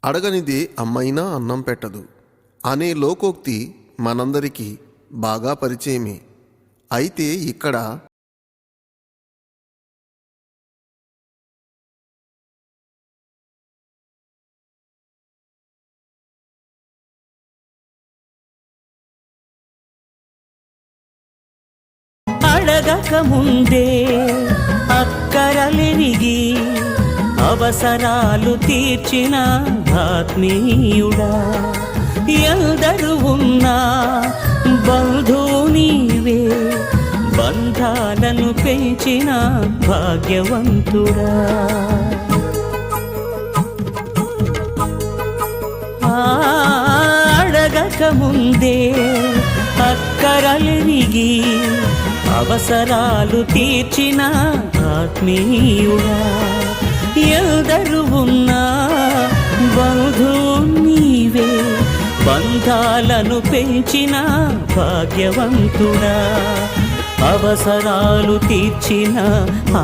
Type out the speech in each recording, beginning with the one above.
అడగనిదే అమ్మైనా అన్నం పెట్టదు అనే లోకోక్తి మనందరికీ బాగా పరిచయమే. అయితే ఇక్కడ అడగక ముందే అక్కరలిరిగి అవసరాలు తీర్చిన ఆత్మీయుడా, ఎందరు ఉన్నా బంధువు నీవే, బంధాలను పెంచిన భాగ్యవంతుడా. అడగక ముందే అక్కరలిరిగి అవసరాలు తీర్చిన ఆత్మీయుడా, ఎందరు ఉన్నా బంధువు నీవే, బంధాలను పెంచిన భాగ్యవంతుడా. అవసరాలు తీర్చిన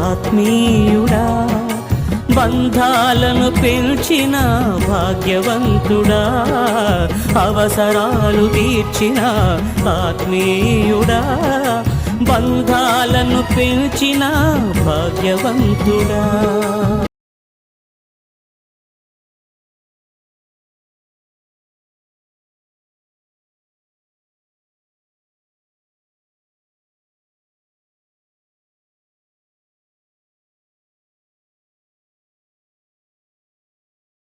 ఆత్మీయుడా, బంధాలను పెంచిన భాగ్యవంతుడా. అవసరాలు తీర్చిన ఆత్మీయుడా, బంధాలను పెంచిన భాగ్యవంతుడా.